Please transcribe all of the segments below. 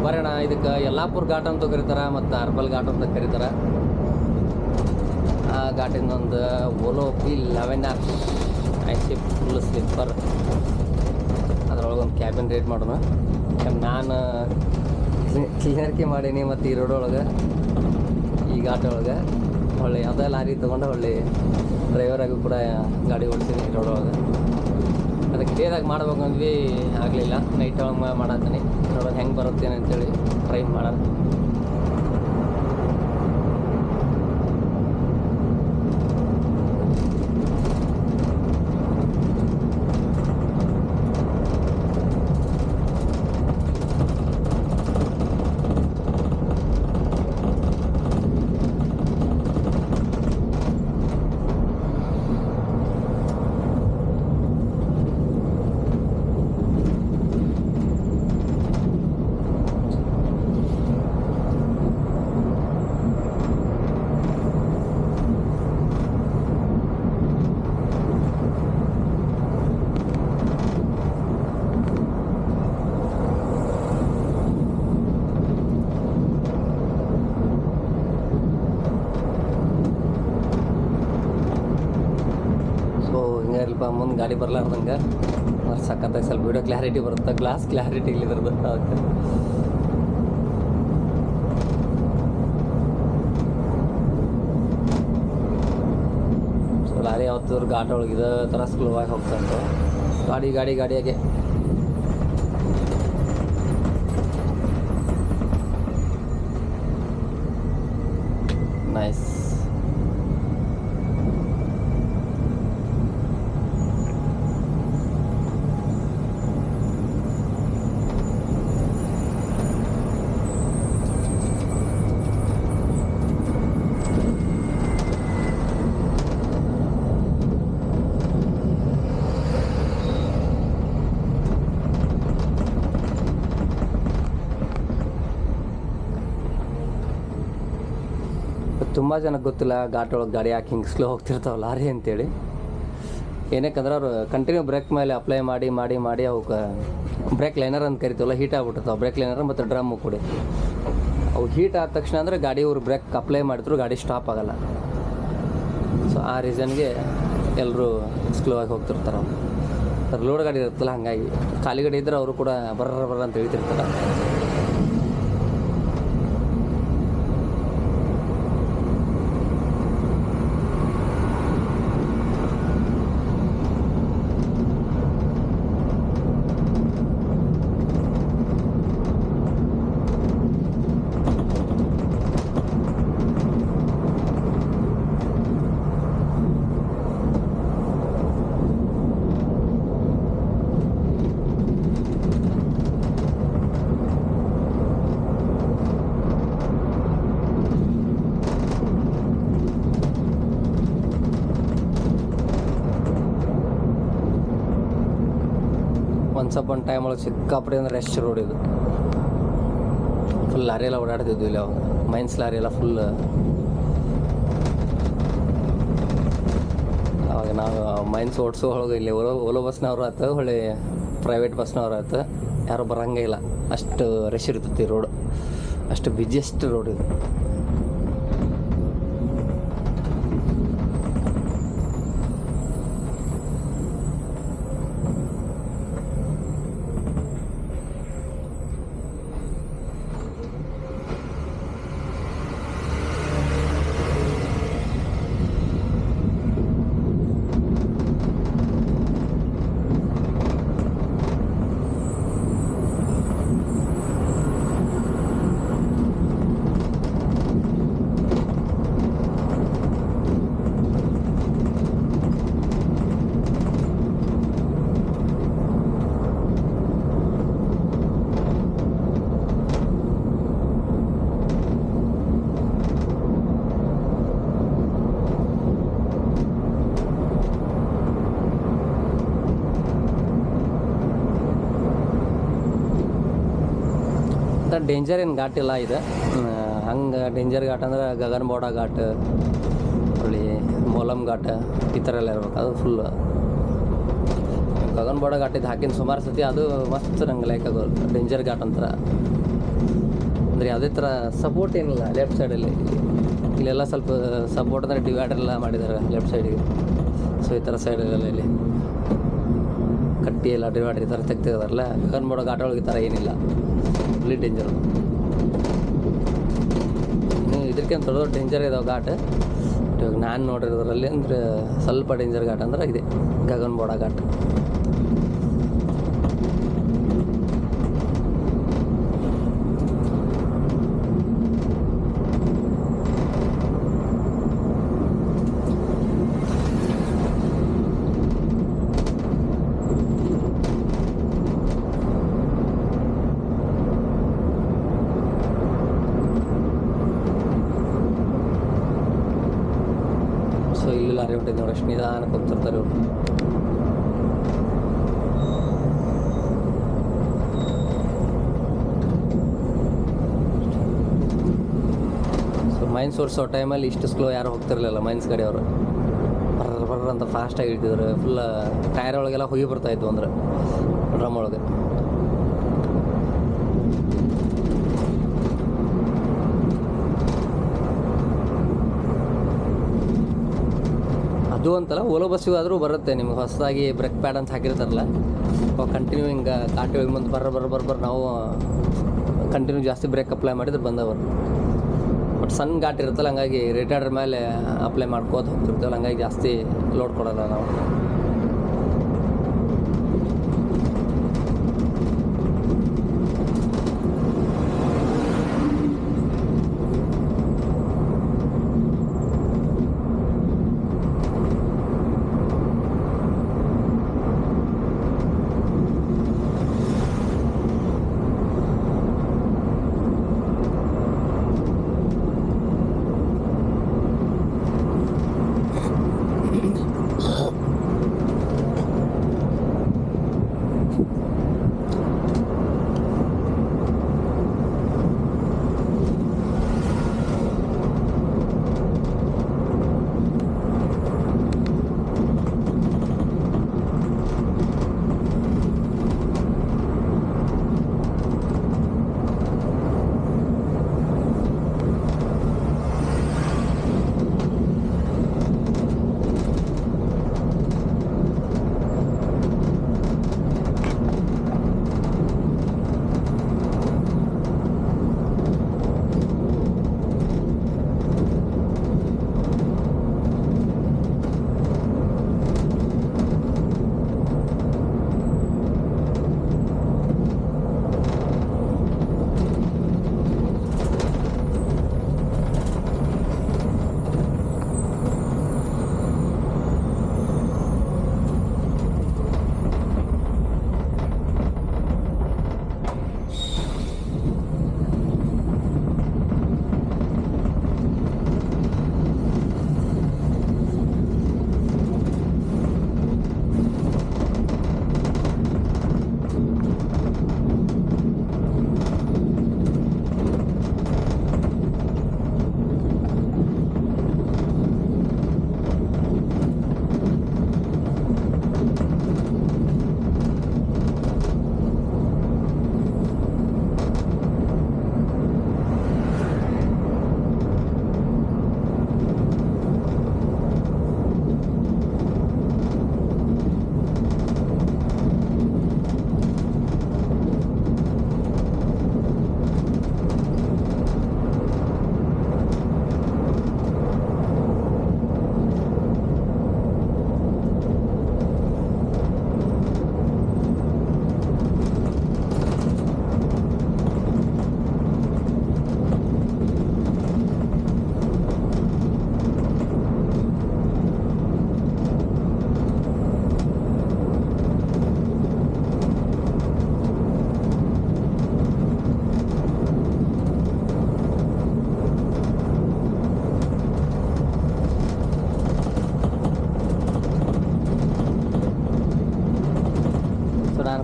ಬರೋಣ. ಇದಕ್ಕೆ ಯಲ್ಲಾಪುರ ಘಾಟ್ ಅಂತ ಕರೀತಾರೆ ಮತ್ತು ಅರ್ಬಲ್ ಘಾಟ್ ಅಂತ ಕರೀತಾರೆ. ಆ ಘಾಟಿಂದ ಒಂದು Ola P11R IC full slipper. ಅದರೊಳಗೆ ಒಂದು ಕ್ಯಾಬಿನ್ ರೇಟ್ ಮಾಡೋಣ. ನಾನು ಕ್ಲೀನರ್ಕೆ ಮಾಡೀನಿ ಮತ್ತು ಈ ರೋಡ್ ಒಳಗೆ ಈ ಘಾಟ್ ಒಳಗೆ ಒಳ್ಳೆ ಯಾವುದೇ ಲಾರಿ ತೊಗೊಂಡು ಒಳ್ಳೆ ಡ್ರೈವರಾಗಿ ಕೂಡ ಗಾಡಿ ಓಡಿಸ್ತೀನಿ ಈ ರೋಡ್ ಒಳಗೆ. ಅದಕ್ಕೆ ಡೇದಾಗ ಮಾಡ್ಬೇಕಂದ್ವಿ, ಆಗಲಿಲ್ಲ. ನೈಟ್ ಒಳಗೆ ಮಾಡತ್ತೀನಿ, ನೋಡೋದು ಹೆಂಗೆ ಬರುತ್ತೆ ಅಂತೇಳಿ ಟ್ರೈ ಮಾಡೋಣ. ಮುಂದೆ ಗಾಡಿ ಬರಲಾರ್ದಂಗೆ ಸಖತ್ತಾಗಿ ಸ್ವಲ್ಪ ವಿಡಿಯೋ ಕ್ಲಾರಿಟಿ ಬರುತ್ತೆ, ಗ್ಲಾಸ್ ಕ್ಲಾರಿಟಿ ಇಲ್ಲಿ ಬರುತ್ತೆ. ಅದಕ್ಕೆ ಸೊ ಲಾರಿ ಯಾವತ್ತೂ ಘಾಟ್ ಒಳಗೆ ಇದೇ ಥರ ಸ್ಲೋವಾಗಿ ಹೋಗ್ತಾ ಗಾಡಿಯಾಗೆ. ನೈಸ್. ತುಂಬ ಜನಕ್ಕೆ ಗೊತ್ತಿಲ್ಲ ಘಾಟ್ ಒಳಗೆ ಗಾಡಿ ಹಾಕಿ ಹಿಂಗೆ ಸ್ಲೋ ಹೋಗ್ತಿರ್ತಾವೆ ಲಾರಿ ಅಂತೇಳಿ. ಏನಕ್ಕಂದ್ರೆ ಅವ್ರು ಕಂಟಿನ್ಯೂ ಬ್ರೇಕ್ ಮೇಲೆ ಅಪ್ಲೈ ಮಾಡಿ ಅವಕ್ಕೆ ಬ್ರೇಕ್ ಲೈನರ್ ಅಂತ ಕರಿತೀವಲ್ಲ, ಹೀಟ್ ಆಗ್ಬಿಟ್ಟಿರ್ತಾವೆ. ಬ್ರೇಕ್ ಲೈನರ್ ಮತ್ತು ಡ್ರಮ್ಮು ಕೂಡ ಅವು ಹೀಟ್ ಆದ ತಕ್ಷಣ ಅಂದರೆ ಗಾಡಿ ಅವ್ರು ಬ್ರೇಕ್ ಅಪ್ಲೈ ಮಾಡಿದ್ರು ಗಾಡಿ ಸ್ಟಾಪ್ ಆಗೋಲ್ಲ. ಸೊ ಆ ರೀಸನ್ಗೆ ಎಲ್ಲರೂ ಸ್ಲೋ ಆಗಿ ಹೋಗ್ತಿರ್ತಾರೆ. ಅವ್ರು ಲೋಡ್ ಗಾಡಿ ಇರುತ್ತಲ್ಲ, ಹಾಗಾಗಿ ಖಾಲಿ ಗಾಡಿ ಇದ್ದರೆ ಅವರು ಕೂಡ ಬರ್ರ ಅಂತ ಹೇಳ್ತಿರ್ತಾರೆ. ಒನ್ಸ್ ಅಪಾನ್ ಟೈಮ್ ಒಳಗೆ ಸಿಕ್ಕಾಪಟ್ಟೆ ಅಂದ್ರೆ ರೆಶ್ ರೋಡ್ ಇದು. ಫುಲ್ ಲಾರಿ ಎಲ್ಲ ಓಡಾಡ್ತಿದ್ವಿ ಇಲ್ಲಿ ಅವಾಗ. ಮೈನ್ಸ್ ಲಾರಿ ಎಲ್ಲ ಫುಲ್. ಅವಾಗ ನಾವು ಮೈನ್ಸ್ ಓಡಿಸೋ ಒಳಗೆ ಇಲ್ಲಿ ಓಲೋ ಬಸ್ನವ್ರು ಆಯ್ತು, ಹೊಳ್ಳಿ ಪ್ರೈವೇಟ್ ಬಸ್ನವ್ರು ಆಯ್ತು, ಯಾರೂ ಬರೋಂಗೇ ಇಲ್ಲ. ಅಷ್ಟು ರಶ್ ಇರ್ತೈತಿ ರೋಡ್, ಅಷ್ಟು ಬಿಜಿಯೆಸ್ಟ್ ರೋಡ್ ಇದು. ಡೇಂಜರ್ ಏನು ಘಾಟ್ ಇಲ್ಲ ಇದು. ಹಂಗೆ ಡೇಂಜರ್ ಘಾಟ್ ಅಂದ್ರೆ ಗಗನಬೋಡ ಘಾಟ್, ಹೊಳ್ಳಿ ಮೋಲಮ್ ಘಾಟ್ ಈ ಥರ ಎಲ್ಲ ಇರ್ಬೇಕು. ಅದು ಫುಲ್ ಗಗನಬೋಡ ಘಾಟಿದ್ದು ಹಾಕಿನ ಸುಮಾರು ಸತಿ. ಅದು ಮಸ್ತ್ ನಂಗೆ ಲೈಕ್ ಆಗೋದು ಡೇಂಜರ್ ಘಾಟ್ ಅಂತಾರೆ. ಅಂದರೆ ಯಾವುದೇ ಥರ ಸಪೋರ್ಟ್ ಏನಿಲ್ಲ ಲೆಫ್ಟ್ ಸೈಡಲ್ಲಿ. ಇಲ್ಲೆಲ್ಲ ಸ್ವಲ್ಪ ಸಪೋರ್ಟ್ ಅಂದರೆ ಡಿವೈಡರ್ ಎಲ್ಲ ಮಾಡಿದ್ದಾರೆ ಲೆಫ್ಟ್ ಸೈಡಿಗೆ. ಸೊ ಈ ಥರ ಸೈಡಲ್ಲೆಲ್ಲ ಇಲ್ಲಿ ಕಟ್ಟಿ ಎಲ್ಲ ಡಿವೈಡರ್ ಈ ಥರ ತೆಗ್ತಿದಾರಲ್ಲ. ಗಗನಬೋಡ ಘಾಟ ಒಳಗೆ ಈ ಥರ ಏನಿಲ್ಲ, ಫುಲ್ಲಿ ಡೇಂಜರ್. ಇನ್ನು ಇದಕ್ಕಿಂತ ದೊಡ್ಡ ದೊಡ್ಡ ಡೇಂಜರ್ ಇದಾವೆ ಘಾಟ್. ಇವಾಗ ನಾನು ನೋಡಿರೋದ್ರಲ್ಲಿ ಅಂದರೆ ಸ್ವಲ್ಪ ಡೇಂಜರ್ ಘಾಟ್ ಅಂದ್ರೆ ಇದೆ ಗಗನಬೋಡ ಘಾಟ್. ಸೊ ಇಲ್ಲಿ ಲಾರಿ ಹೊಂಟಿದ್ದು ನೋಡಿ, ಅಷ್ಟು ನಿಧಾನಕ್ಕೆ ಹೋಗ್ತಿರ್ತಾರೆ ಇವರು. ಸೊ ಮೈನ್ಸ್ ಓಡಿಸೋ ಟೈಮಲ್ಲಿ ಇಷ್ಟು ಸ್ಲೋ ಯಾರು ಹೋಗ್ತಿರಲಿಲ್ಲ ಮೈನ್ಸ್ ಗಾಡಿಯವರು. ಬರ್ರ ಅಂತ ಫಾಸ್ಟಾಗಿ ಇಟ್ಟಿದ್ರು. ಫುಲ್ ಟೈರ್ ಒಳಗೆಲ್ಲ ಹೋಗಿ ಬರ್ತಾಯಿದ್ವು ಅಂದ್ರೆ ಡ್ರಮ್ ಒಳಗೆ. ಅದು ಅಂತಲ್ಲ, ಓಲೋ ಬಸ್ಸಿಗೆ ಆದರೂ ಬರುತ್ತೆ ನಿಮ್ಗೆ. ಹೊಸದಾಗಿ ಬ್ರೇಕ್ ಪ್ಯಾಡ್ ಅಂತ ಹಾಕಿರ್ತಾರಲ್ಲ, ಅವಾಗ ಕಂಟಿನ್ಯೂ ಹಿಂಗೆ ಕಾಟಿ ಹೋಗಿ ಮುಂದೆ ಬರ್ರ ನಾವು ಕಂಟಿನ್ಯೂ ಜಾಸ್ತಿ ಬ್ರೇಕ್ ಅಪ್ಲೈ ಮಾಡಿದ್ರೆ ಬಂದವರು. ಬಟ್ ಸಣ್ಣ ಘಾಟ್ ಇರುತ್ತಲ್ಲ, ಹಂಗಾಗಿ ರಿಟೈರ್ಡರ್ ಮೇಲೆ ಅಪ್ಲೈ ಮಾಡ್ಕೋತ ಹೋಗ್ತಿರ್ತೇವಲ್ಲ, ಹಂಗಾಗಿ ಜಾಸ್ತಿ ಲೋಡ್ ಕೊಡೋಲ್ಲ ನಾವು.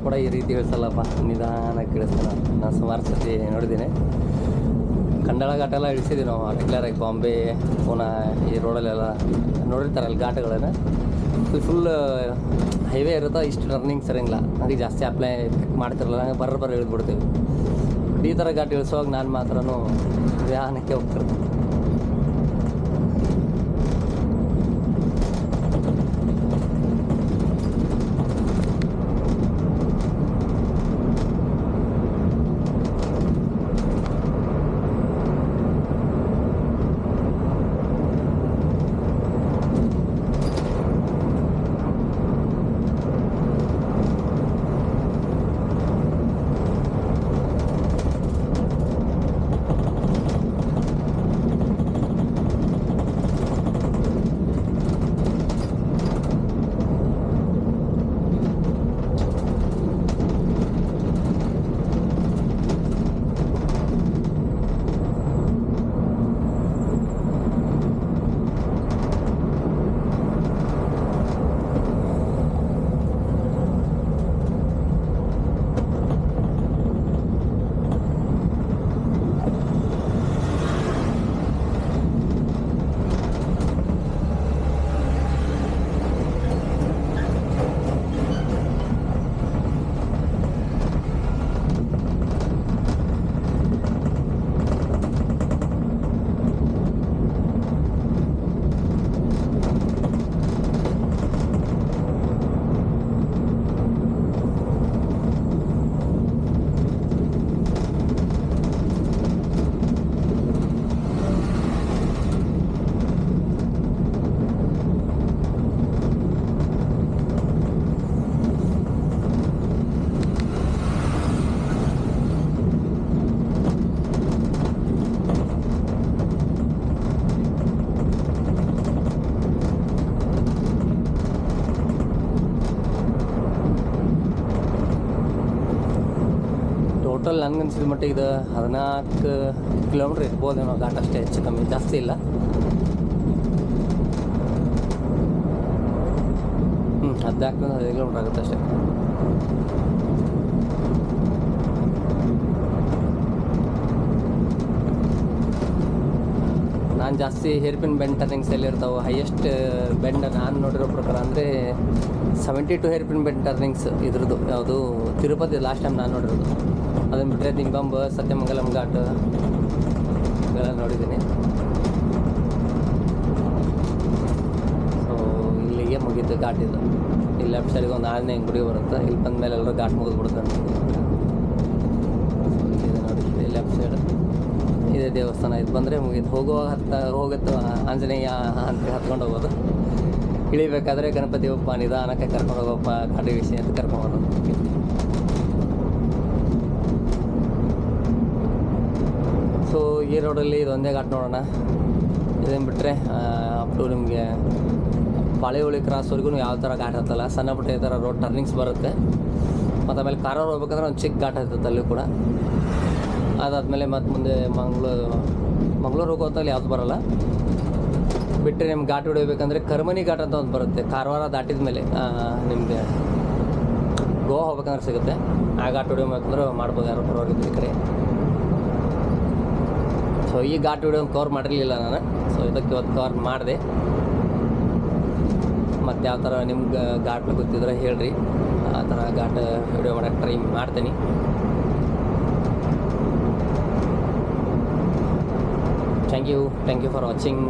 ಕೂಡ ಈ ರೀತಿ ಇಳಿಸಲ್ಲಪ್ಪ, ನಿಧಾನಕ್ಕೆ ಇಳಿಸ್ತಾನೆ. ನಾನು ಸುಮಾರು ಸತಿ ನೋಡಿದ್ದೀನಿ. ಕಂಡಳ ಘಾಟ ಎಲ್ಲ ಇಳಿಸಿದ್ದೀವಿ ನಾವು ರೆಗ್ಯುಲರಾಗಿ. ಬಾಂಬೆ ಪುನಃ ಈ ರೋಡಲ್ಲೆಲ್ಲ ನೋಡಿರ್ತಾರಲ್ಲ ಘಾಟಗಳನ್ನು. ಫುಲ್ ಹೈವೇ ಇರುತ್ತೋ ಇಷ್ಟು ಟರ್ನಿಂಗ್ಸ್ ಇರೋಂಗಿಲ್ಲ, ಹಾಗೆ ಜಾಸ್ತಿ ಅಪ್ಲೈ ಮಾಡ್ತಿರಲ್ಲ, ಹಂಗೆ ಬರ್ರ ಇಳಿದ್ಬಿಡ್ತೀವಿ. ಈ ಥರ ಘಾಟ್ ಇಳಿಸುವಾಗ ನಾನು ಮಾತ್ರ ನಿಧಾನಕ್ಕೆ ಹೋಗ್ತಿರ್ತೀನಿ. ಟೋಟಲ್ ನನಗನ್ಸಿದ ಮಟ್ಟಿಗೆ ಇದು 14 ಕಿಲೋಮೀಟ್ರ್ ಇರ್ಬೋದೇನೋ ಘಾಟ್, ಅಷ್ಟೇ, ಹೆಚ್ಚು ಕಮ್ಮಿ, ಜಾಸ್ತಿ ಇಲ್ಲ. 14-15 ಕಿಲೋಮೀಟ್ರ್ ಆಗುತ್ತೆ ಅಷ್ಟೇ. ನಾನು ಜಾಸ್ತಿ ಹೇರ್ಪಿನ್ ಬೆಂಡ್ ಟರ್ನಿಂಗ್ಸ್ ಎಲ್ಲಿ ಇರ್ತಾವೆ, ಹೈಯೆಸ್ಟ್ ಬೆಂಡ್ ನಾನು ನೋಡಿರೋ ಪ್ರಕಾರ ಅಂದರೆ 72 ಹೇರ್ಪಿನ್ ಬೆಂಡ್ ಟರ್ನಿಂಗ್ಸ್ ಇದ್ರದ್ದು. ಯಾವುದು ತಿರುಪತಿ ಲಾಸ್ಟ್ ಟೈಮ್ ನಾನು ನೋಡಿರೋದು. ಅದನ್ನು ಬಿಟ್ಟರೆ ದಿಂಬಂಬ, ಸತ್ಯಮಂಗಲಂ ಘಾಟ್ ಇವೆಲ್ಲ ನೋಡಿದ್ದೀನಿ. ಸೊ ಇಲ್ಲಿಗೆ ಮುಗೀತು ಘಾಟ್ ಇದು. ಇಲ್ಲಿ ಲೆಫ್ಟ್ ಸೈಡ್ಗೆ ಒಂದು ಆಂಜನೇಯ ಗುಡಿ ಬರುತ್ತೆ. ಇಲ್ಲಿ ಬಂದ ಮೇಲೆ ಎಲ್ಲರೂ ಘಾಟ್ ಮುಗಿದು ಬಿಡುತ್ತೆ ಅಂತ ಇದೆ ನೋಡಿ. ಇಲ್ಲಿ ಲೆಫ್ಟ್ ಸೈಡ್ ಇದೇ ದೇವಸ್ಥಾನ. ಇದು ಬಂದರೆ ಮುಗೀತು. ಹೋಗುತ್ತೆ ಆಂಜನೇಯ ಅಂತ ಹತ್ಕೊಂಡು ಹೋಗೋದು. ಇಳಿಬೇಕಾದ್ರೆ ಗಣಪತಿ ಬಪ್ಪ ನಿಧಾನಕ್ಕೆ ಕರ್ಕೊಂಡು ಹೋಗಪ್ಪ ಘಾಟಿ ವಿಷಯ ಅಂತ ಕರ್ಕೊಂಡು ಹೋಗೋದು. ಸೊ ಈ ರೋಡಲ್ಲಿ ಇದೊಂದೇ ಘಾಟ್ ನೋಡೋಣ. ಇದನ್ನು ಬಿಟ್ಟರೆ ಅಪ್ ಟು ನಿಮಗೆ ಬಾಳೆಹೊಳಿ ಕ್ರಾಸ್ವರೆಗೂ ಯಾವ ಥರ ಘಾಟ್ ಹತ್ತಲ್ಲ, ಸಣ್ಣ ಪುಟ್ಟ ಈ ಥರ ರೋಡ್ ಟರ್ನಿಂಗ್ಸ್ ಬರುತ್ತೆ. ಮತ್ತು ಆಮೇಲೆ ಕಾರವಾರ ಹೋಗ್ಬೇಕಂದ್ರೆ ಒಂದು ಚಿಕ್ಕ ಘಾಟ್ ಹತ್ತತ್ತೆ ಅಲ್ಲಿ ಕೂಡ. ಅದಾದಮೇಲೆ ಮತ್ತು ಮುಂದೆ ಮಂಗಳೂರು ಹೋಗೋತ್ತಲ್ಲಿ ಯಾವುದು ಬರೋಲ್ಲ. ಬಿಟ್ಟರೆ ನಿಮ್ಗೆ ಘಾಟ್ ಹೊಡಿಬೇಕಂದ್ರೆ ಕರ್ಮನಿ ಘಾಟ್ ಅಂತ ಒಂದು ಬರುತ್ತೆ. ಕಾರವಾರ ದಾಟಿದ ಮೇಲೆ ನಿಮಗೆ ಗೋವಾ ಹೋಗ್ಬೇಕಂದ್ರೆ ಸಿಗುತ್ತೆ. ಆ ಘಾಟ್ ಹೊಡಿಬೇಕಂದ್ರೆ ಮಾಡ್ಬೋದು, ಯಾರು ಪರವಾಗಿದ್ದು ಈ ಕಡೆ. ಸೊ ಈ ಘಾಟ್ ವಿಡಿಯೋ ಒಂದು ಕವರ್ ಮಾಡಿರಲಿಲ್ಲ ನಾನು. ಸೊ ಇದಕ್ಕೆ ಇವತ್ತು ಕವರ್ ಮಾಡಿದೆ. ಮತ್ತು ಯಾವ ಥರ ನಿಮ್ಗೆ ಘಾಟ್ ಗೊತ್ತಿದ್ರೆ ಹೇಳ್ರಿ, ಆ ಥರ ಘಾಟ್ ವಿಡಿಯೋ ಮಾಡೋಕ್ಕೆ ಟ್ರೈ ಮಾಡ್ತೀನಿ. Thank you for watching.